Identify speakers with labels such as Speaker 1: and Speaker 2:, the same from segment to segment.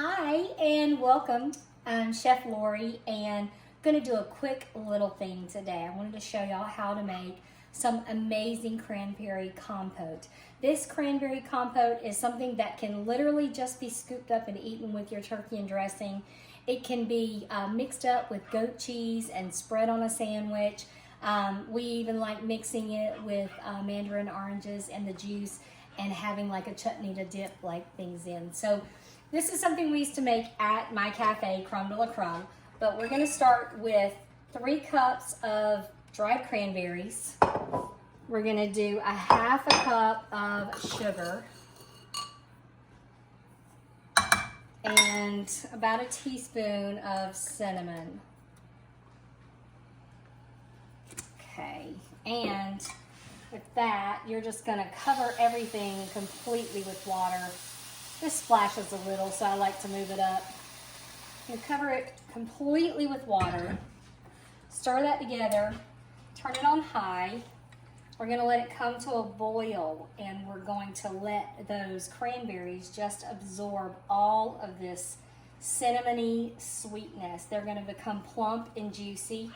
Speaker 1: Hi and welcome. I'm Chef Lori and going to do a quick little thing today. I wanted to show y'all how to make some amazing cranberry compote. This cranberry compote is something that can literally just be scooped up and eaten with your turkey and dressing. It can be mixed up with goat cheese and spread on a sandwich. We even like mixing it with mandarin oranges and the juice and having like a chutney to dip like things in. So this is something we used to make at my cafe, Crumb de la Crumb, but we're gonna start with 3 cups of dried cranberries. We're gonna do a half a cup of sugar and about a teaspoon of cinnamon. Okay, and with that, you're just gonna cover everything completely with water. This splashes a little, so I like to move it up. You cover it completely with water. Stir that together, turn it on high. We're gonna let it come to a boil, and we're going to let those cranberries just absorb all of this cinnamony sweetness. They're gonna become plump and juicy.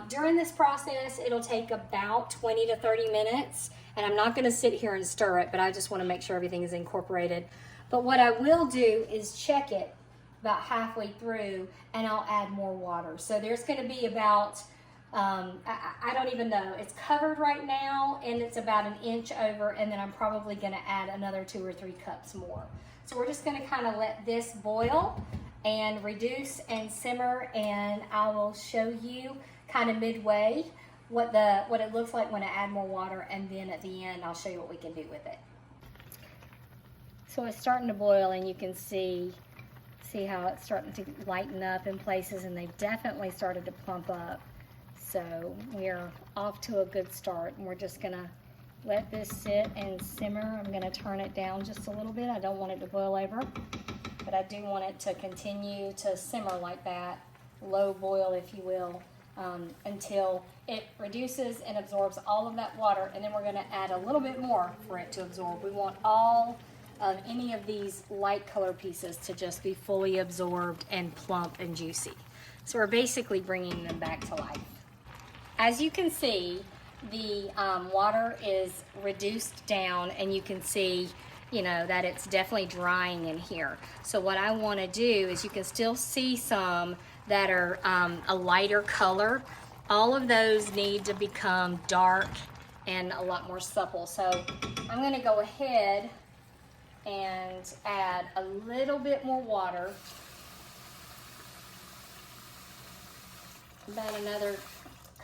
Speaker 1: During this process, it'll take about 20 to 30 minutes, and I'm not gonna sit here and stir it, but I just wanna make sure everything is incorporated. But what I will do is check it about halfway through, and I'll add more water. So there's gonna be about, I don't even know, it's covered right now, and it's about an inch over, and then I'm probably gonna add another 2 or 3 cups more. So we're just gonna kind of let this boil and reduce and simmer, and I will show you kind of midway what it looks like when I add more water, and then at the end I'll show you what we can do with it. So it's starting to boil, and you can see how it's starting to lighten up in places, and they've definitely started to plump up. So we're off to a good start, and we're just gonna let this sit and simmer. I'm gonna turn it down just a little bit. I don't want it to boil over, but I do want it to continue to simmer like that, low boil if you will, until it reduces and absorbs all of that water, and then we're gonna add a little bit more for it to absorb. We want all of any of these light color pieces to just be fully absorbed and plump and juicy. So we're basically bringing them back to life. As you can see, the water is reduced down, and you can see, you know, that it's definitely drying in here. So what I want to do is, you can still see some that are a lighter color. All of those need to become dark and a lot more supple. So I'm going to go ahead and add a little bit more water, about another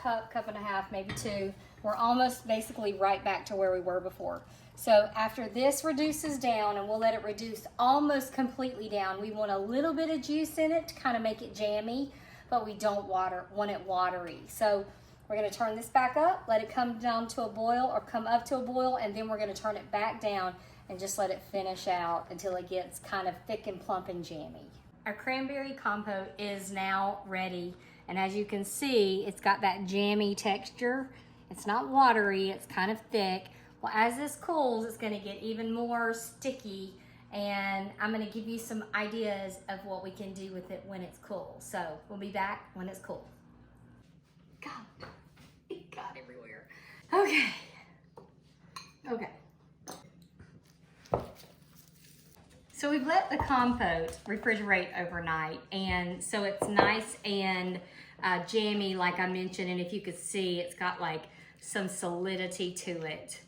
Speaker 1: cup and a half, maybe 2. We're almost basically right back to where we were before. So after this reduces down, and we'll let it reduce almost completely down, we want a little bit of juice in it to kind of make it jammy, but we don't want it watery. So we're going to turn this back up, let it come down to a boil, or come up to a boil, and then we're going to turn it back down and just let it finish out until it gets kind of thick and plump and jammy. Our cranberry compote is now ready, and as you can see, it's got that jammy texture. It's not watery, it's kind of thick. Well, as this cools, it's going to get even more sticky, and I'm going to give you some ideas of what we can do with it when it's cool. So we'll be back when it's cool. God, it got everywhere. Okay. So we've let the compote refrigerate overnight, and so it's nice and jammy, like I mentioned, and if you could see, it's got like some solidity to it.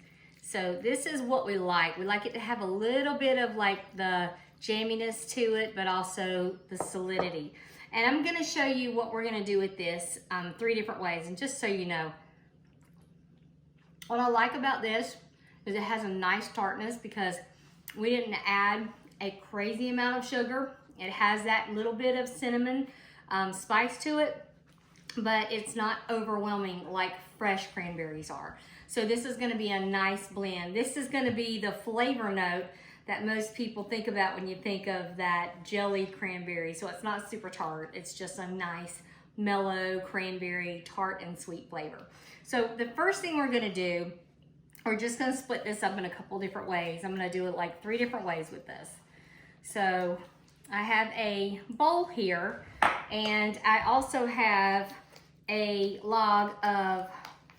Speaker 1: So this is what we like. We like it to have a little bit of like the jamminess to it, but also the solidity. And I'm gonna show you what we're gonna do with this 3 different ways. And just so you know, what I like about this is it has a nice tartness, because we didn't add a crazy amount of sugar. It has that little bit of cinnamon spice to it, but it's not overwhelming like fresh cranberries are. So this is gonna be a nice blend. This is gonna be the flavor note that most people think about when you think of that jelly cranberry. So it's not super tart, it's just a nice mellow cranberry, tart and sweet flavor. So the first thing we're gonna do, we're just gonna split this up in a couple different ways. I'm gonna do it like 3 different ways with this. So I have a bowl here, and I also have a log of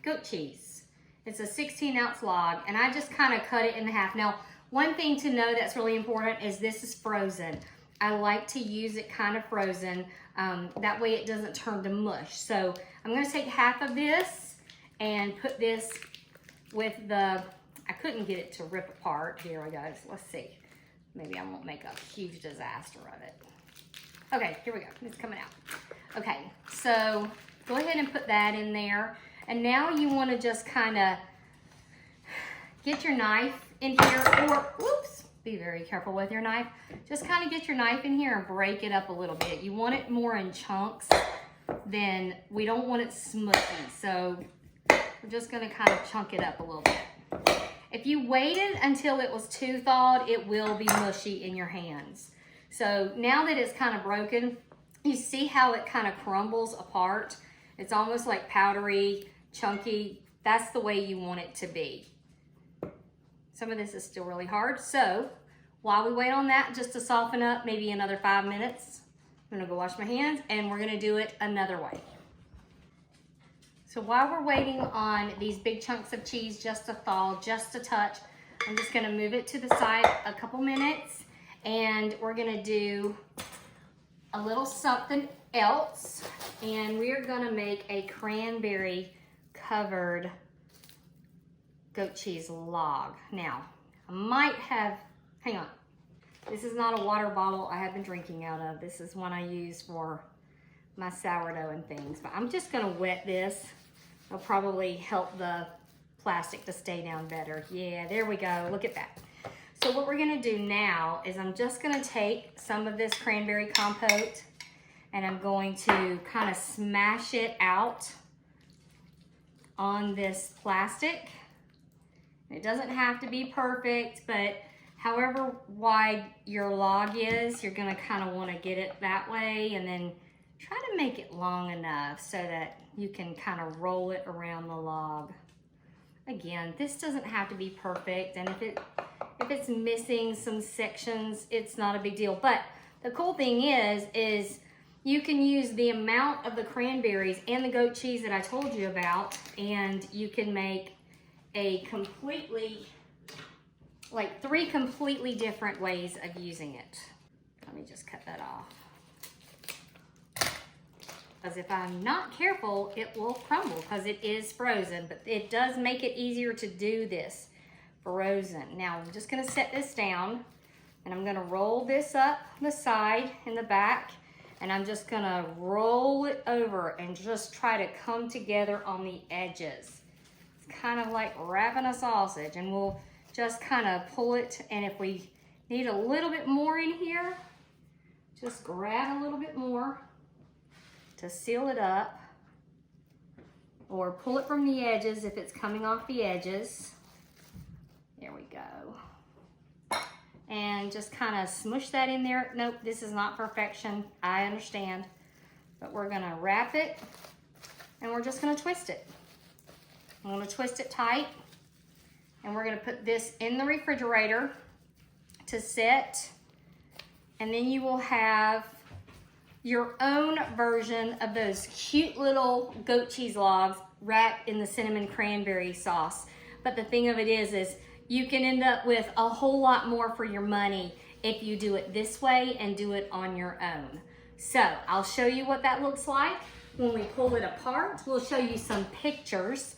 Speaker 1: goat cheese. It's a 16-ounce log, and I just kind of cut it in half. Now, one thing to know that's really important is this is frozen. I like to use it kind of frozen. That way it doesn't turn to mush. So I'm gonna take half of this and put this with the, I couldn't get it to rip apart. Here we go, let's see. Maybe I won't make a huge disaster of it. Okay, here we go, it's coming out. Okay, so go ahead and put that in there. And now you wanna just kinda get your knife in here, or, whoops, be very careful with your knife. Just kind of get your knife in here and break it up a little bit. You want it more in chunks than, we don't want it smushy. So we're just gonna kind of chunk it up a little bit. If you waited until it was too thawed, it will be mushy in your hands. So now that it's kind of broken, you see how it kind of crumbles apart? It's almost like powdery, chunky. That's the way you want it to be. Some of this is still really hard. So while we wait on that just to soften up, maybe another 5 minutes, I'm gonna go wash my hands and we're gonna do it another way. So while we're waiting on these big chunks of cheese just to thaw, just a touch, I'm just gonna move it to the side a couple minutes, and we're gonna do a little something else, and we're gonna make a cranberry covered goat cheese log. Now, I might have, hang on. This is not a water bottle I have been drinking out of. This is one I use for my sourdough and things. But I'm just gonna wet this. It'll probably help the plastic to stay down better. Yeah, there we go, look at that. So what we're gonna do now is I'm just gonna take some of this cranberry compote and I'm going to kind of smash it out on this plastic. It doesn't have to be perfect, but however wide your log is, you're gonna kind of want to get it that way, and then try to make it long enough so that you can kind of roll it around the log. Again, this doesn't have to be perfect, and if it's missing some sections, it's not a big deal. But the cool thing is you can use the amount of the cranberries and the goat cheese that I told you about, and you can make a completely, like 3 completely different ways of using it. Let me just cut that off. Because if I'm not careful, it will crumble because it is frozen, but it does make it easier to do this frozen. Now I'm just gonna set this down and I'm gonna roll this up the side and the back, and I'm just gonna roll it over and just try to come together on the edges. It's kind of like wrapping a sausage, and we'll just kind of pull it, and if we need a little bit more in here, just grab a little bit more to seal it up, or pull it from the edges if it's coming off the edges. There we go. And just kind of smush that in there. Nope, this is not perfection, I understand. But we're gonna wrap it and we're just gonna twist it. I'm gonna twist it tight, and we're gonna put this in the refrigerator to set, and then you will have your own version of those cute little goat cheese logs wrapped in the cinnamon cranberry sauce. But the thing of it is you can end up with a whole lot more for your money if you do it this way and do it on your own. So I'll show you what that looks like when we pull it apart. We'll show you some pictures.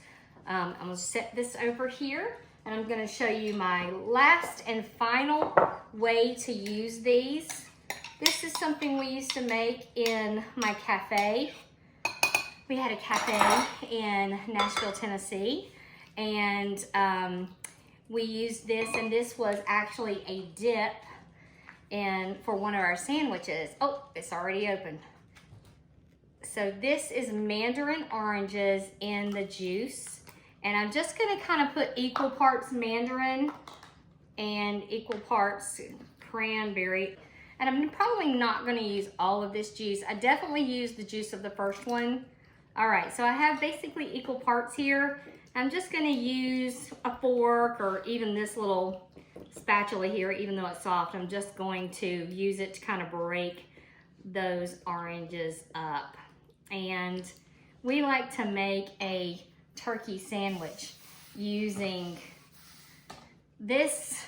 Speaker 1: I'm gonna set this over here, and I'm gonna show you my last and final way to use these. This is something we used to make in my cafe. We had a cafe in Nashville, Tennessee, and we used this, and this was actually a dip for one of our sandwiches. Oh, it's already open. So this is mandarin oranges in the juice, and I'm just gonna kind of put equal parts mandarin and equal parts cranberry. And I'm probably not gonna use all of this juice. I definitely used the juice of the first one. All right, so I have basically equal parts here. I'm just gonna use a fork or even this little spatula here, even though it's soft. I'm just going to use it to kind of break those oranges up. And we like to make a turkey sandwich using this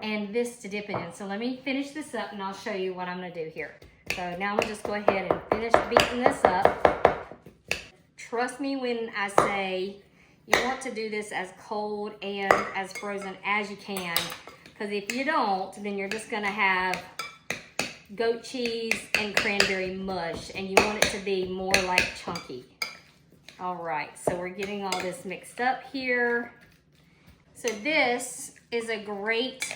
Speaker 1: and this to dip it in. So let me finish this up and I'll show you what I'm gonna do here. So now I'm gonna just go ahead and finish beating this up. Trust me when I say you want to do this as cold and as frozen as you can, because if you don't, then you're just gonna have goat cheese and cranberry mush, and you want it to be more like chunky. All right, so we're getting all this mixed up here. So this is a great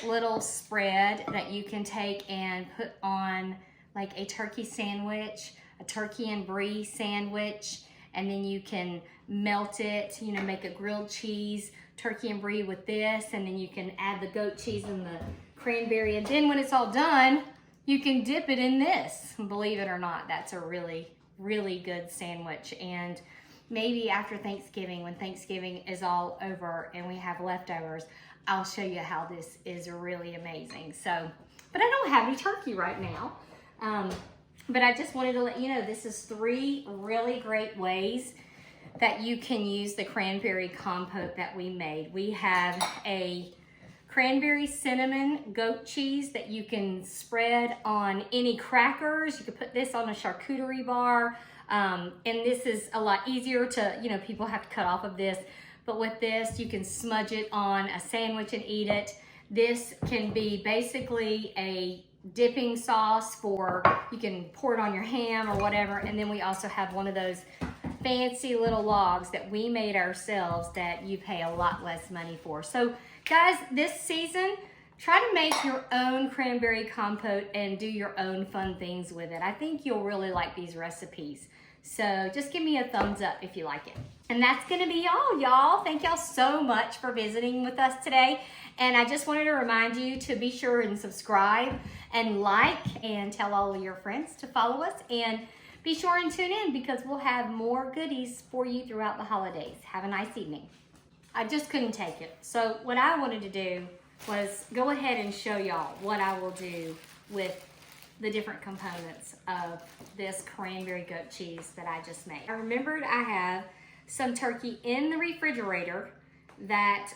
Speaker 1: little spread that you can take and put on like a turkey sandwich, a turkey and brie sandwich, and then you can melt it, you know, make a grilled cheese turkey and brie with this, and then you can add the goat cheese and the cranberry, and then when it's all done, you can dip it in this. Believe it or not, that's a really, really good sandwich. And maybe after Thanksgiving, when Thanksgiving is all over and we have leftovers, I'll show you how this is really amazing. So, but I don't have any turkey right now. But I just wanted to let you know, this is 3 really great ways that you can use the cranberry compote that we made. We have a cranberry cinnamon goat cheese that you can spread on any crackers. You could put this on a charcuterie bar. And this is a lot easier to, you know, people have to cut off of this. But with this, you can smudge it on a sandwich and eat it. This can be basically a dipping sauce for, you can pour it on your ham or whatever. And then we also have one of those fancy little logs that we made ourselves that you pay a lot less money for. So guys, this season, try to make your own cranberry compote and do your own fun things with it. I think you'll really like these recipes. So just give me a thumbs up if you like it. And that's gonna be all, y'all. Thank y'all so much for visiting with us today. And I just wanted to remind you to be sure and subscribe and like and tell all of your friends to follow us. And be sure and tune in because we'll have more goodies for you throughout the holidays. Have a nice evening. I just couldn't take it. So what I wanted to do was go ahead and show y'all what I will do with the different components of this cranberry goat cheese that I just made. I remembered I have some turkey in the refrigerator that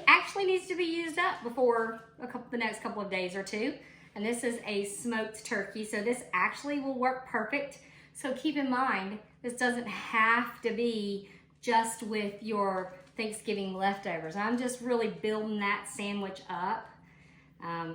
Speaker 1: actually needs to be used up before the next couple of days or two. And this is a smoked turkey, so this actually will work perfect. So keep in mind, this doesn't have to be just with your Thanksgiving leftovers. I'm just really building that sandwich up.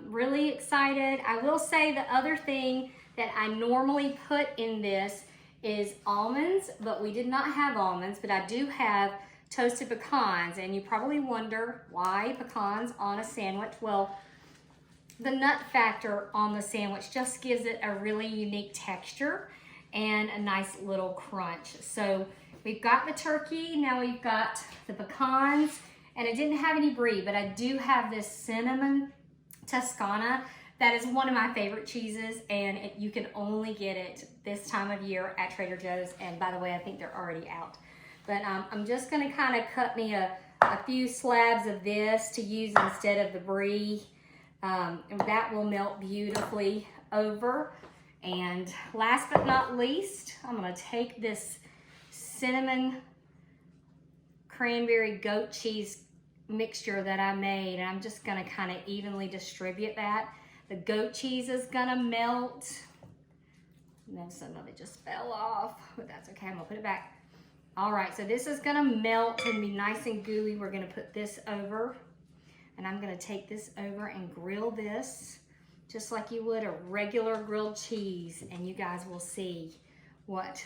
Speaker 1: Really excited. I will say the other thing that I normally put in this is almonds, but we did not have almonds, but I do have toasted pecans, and you probably wonder why pecans on a sandwich. Well, the nut factor on the sandwich just gives it a really unique texture and a nice little crunch. So we've got the turkey, now we've got the pecans, and I didn't have any brie, but I do have this cinnamon Toscana. That is one of my favorite cheeses, and you can only get it this time of year at Trader Joe's. And by the way, I think they're already out. But I'm just gonna kind of cut me a few slabs of this to use instead of the brie. And that will melt beautifully over. And last but not least, I'm gonna take this cinnamon cranberry goat cheese mixture that I made, and I'm just gonna kind of evenly distribute that. The goat cheese is gonna melt. And then some of it just fell off, but that's okay, I'm gonna put it back. All right, so this is gonna melt and be nice and gooey. We're gonna put this over, and I'm gonna take this over and grill this just like you would a regular grilled cheese, and you guys will see what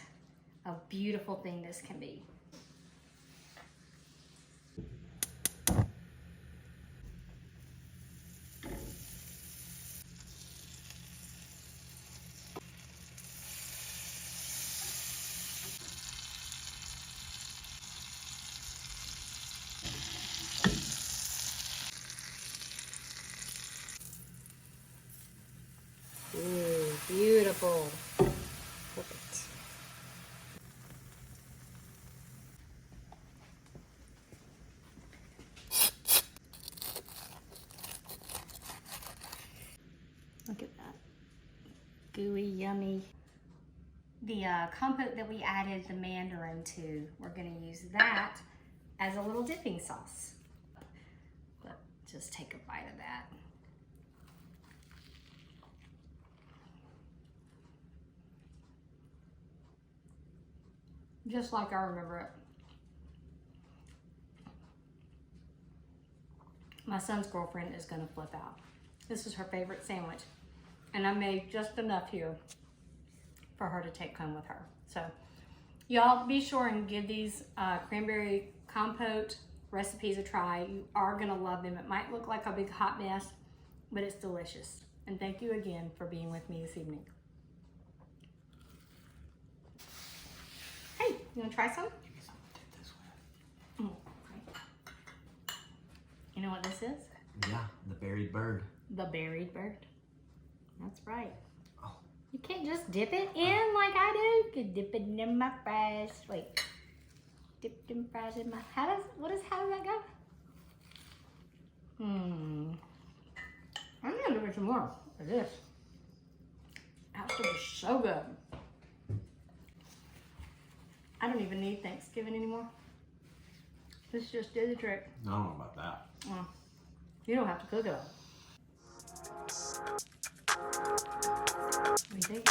Speaker 1: a beautiful thing this can be. Ooh, beautiful. Perfect. gooey, yummy. The compote that we added the mandarin to, we're gonna use that as a little dipping sauce. But just take a bite of that. Just like I remember it. My son's girlfriend is gonna flip out. This is her favorite sandwich. And I made just enough here for her to take home with her. So y'all be sure and give these cranberry compote recipes a try. You are gonna love them. It might look like a big hot mess, but it's delicious. And thank you again for being with me this evening. Hey, you wanna try some?
Speaker 2: Give me something to dip this with.
Speaker 1: Okay. You know what this is?
Speaker 2: Yeah, the buried bird.
Speaker 1: The buried bird. That's right.
Speaker 2: Oh.
Speaker 1: You can't just dip it in like I do. You can dip it in my fries. Wait. Dip them fries in my, how does that go? I'm gonna give it some more of this. That stuff is so good. I don't even need Thanksgiving anymore. This just did the trick.
Speaker 2: I don't know about that.
Speaker 1: You don't have to cook it all. What do you think?